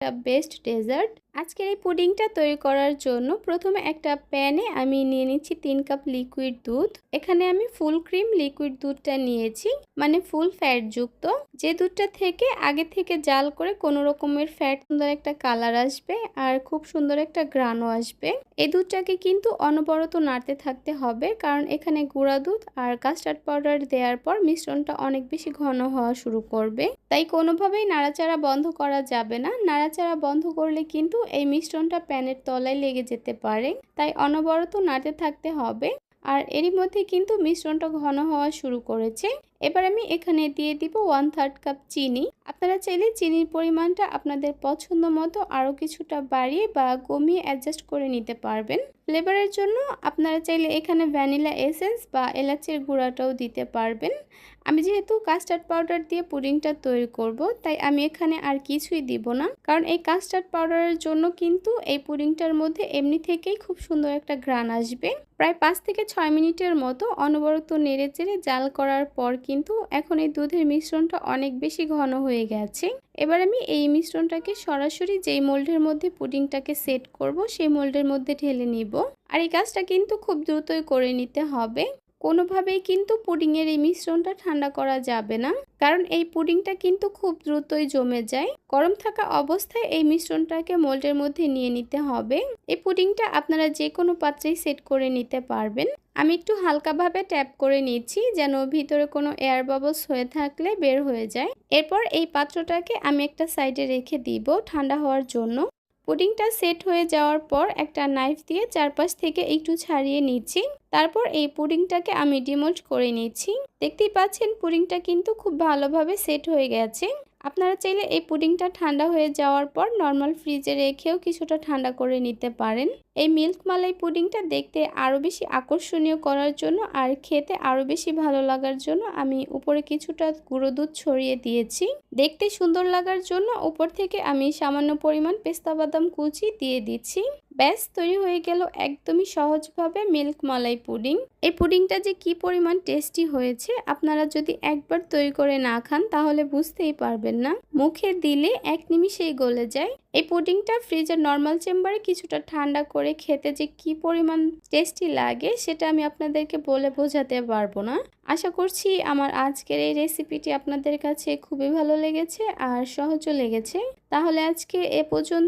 একটা best dessert. আজকের এই পুডিংটা তৈরি করার জন্য প্রথমে একটা প্যানে আমি নিয়ে নিচ্ছি 3 কাপ লিকুইড দুধ। এখানে আমি ফুল ক্রিম লিকুইড দুধটা নিয়েছি, মানে ফুল ফ্যাট যুক্ত। যে দুধটা থেকে আগে থেকে জাল করে কোনো রকমের ফ্যাট সুন্দর একটা কালার আসবে আর খুব সুন্দর একটা ঘ্রাণও আসবে। এই দুধটাকে কিন্তু অনবরত নাড়তে থাকতে হবে, কারণ এখানে গুঁড়া দুধ আর কাস্টার্ড পাউডার দেওয়ার পর মিশ্রণটা অনেক বেশি ঘন হওয়া শুরু করবে। তাই কোনোভাবেই নাড়াচাড়া বন্ধ করা যাবে না। নাড়াচাড়া বন্ধ করলে কিন্তু এই মিশ্রণটা প্যানের তলায় লেগে যেতে পারে, তাই অনবরত নাড়তে থাকতে হবে। আর এরই মধ্যে কিন্তু মিশ্রণটা ঘন হওয়া শুরু করেছে। এবার আমি এখানে দিয়ে দিব 1/3 কাপ চিনি। আপনারা চাইলে চিনির পরিমাণটা আপনাদের পছন্দ মতো আরও কিছুটা বাড়িয়ে বা কমিয়ে অ্যাডজাস্ট করে নিতে পারবেন। ফ্লেভারের জন্য আপনারা চাইলে এখানে ভ্যানিলা এসেন্স বা এলাচের গুঁড়াটাও দিতে পারবেন। আমি যেহেতু কাস্টার্ড পাউডার দিয়ে পুডিংটা তৈরি করব, তাই আমি এখানে আর কিছুই দিব না, কারণ এই কাস্টার্ড পাউডারের জন্য কিন্তু এই পুডিংটার মধ্যে এমনি থেকেই খুব সুন্দর একটা ঘ্রাণ আসবে। প্রায় 5 থেকে 6 মিনিটের মতো অনবরত নেড়েচেড়ে জাল করার পর কিন্তু এখন এই দুধের মিশ্রণটা অনেক বেশি ঘন হয়ে গেছে। এবার আমি এই মিশ্রণটাকে সরাসরি যেই মোল্ডের মধ্যে পুডিংটাকে সেট করব সেই মোল্ডের মধ্যে ঢেলে নিব। আর এই কাজটা কিন্তু খুব দ্রুতই করে নিতে হবে। কোনোভাবেই কিন্তু পুডিংয়ের এই মিশ্রণটা ঠান্ডা করা যাবে না, কারণ এই পুডিংটা কিন্তু খুব দ্রুতই জমে যায়। গরম থাকা অবস্থায় এই মিশ্রণটাকে মোল্ডের মধ্যে নিয়ে নিতে হবে। এই পুডিংটা আপনারা যে কোনো পাত্রেই সেট করে নিতে পারবেন। আমি একটু হালকাভাবে ট্যাপ করে নিচ্ছি, যেন ভিতরে কোনো এয়ার বাবলস হয়ে থাকলে বের হয়ে যায়। এরপর এই পাত্রটাকে আমি একটা সাইডে রেখে দিব ঠান্ডা হওয়ার জন্য। পুডিংটা সেট হয়ে যাওয়ার পর একটা নাইফ দিয়ে চারপাশ থেকে একটু ছাড়িয়ে নিচ্ছি। তারপর এই পুডিংটাকে আমি ডিমোল্ড করে নিচ্ছি। দেখতেই পাচ্ছেন পুডিংটা কিন্তু খুব ভালোভাবে সেট হয়ে গেছে। আপনারা চাইলে এই পুডিংটা ঠান্ডা হয়ে যাওয়ার পর নর্মাল ফ্রিজে রেখেও কিছুটা ঠান্ডা করে নিতে পারেন। এই মিল্ক মালাই পুডিংটা দেখতে আরও বেশি আকর্ষণীয় করার জন্য আর খেতে আরও বেশি ভালো লাগার জন্য আমি উপরে কিছুটা গুঁড়ো দুধ ছড়িয়ে দিয়েছি। দেখতে সুন্দর লাগার জন্য উপর থেকে আমি সামান্য পরিমাণ পেস্তা বাদাম কুচি দিয়ে দিচ্ছি। ব্যাস, তৈরি হয়ে গেল একদমই সহজভাবে মিল্ক মালাই পুডিং। এই পুডিংটা যে কি পরিমাণ টেস্টি হয়েছে, আপনারা যদি একবার তৈরি করে না খান তাহলে বুঝতেই পারবেন না। মুখে দিলে এক নিমিষেই গলে যায়। এই পুডিংটা ফ্রিজের নর্মাল চেম্বারে কিছুটা ঠান্ডা করে খেতে যে কি পরিমাণ টেস্টি লাগে সেটা আমি আপনাদেরকে বলে বোঝাতে পারবো না। আশা করছি আমার আজকের এই রেসিপিটি আপনাদের কাছে খুবই ভালো লেগেছে আর সহজও লেগেছে। তাহলে আজকে এ পর্যন্ত।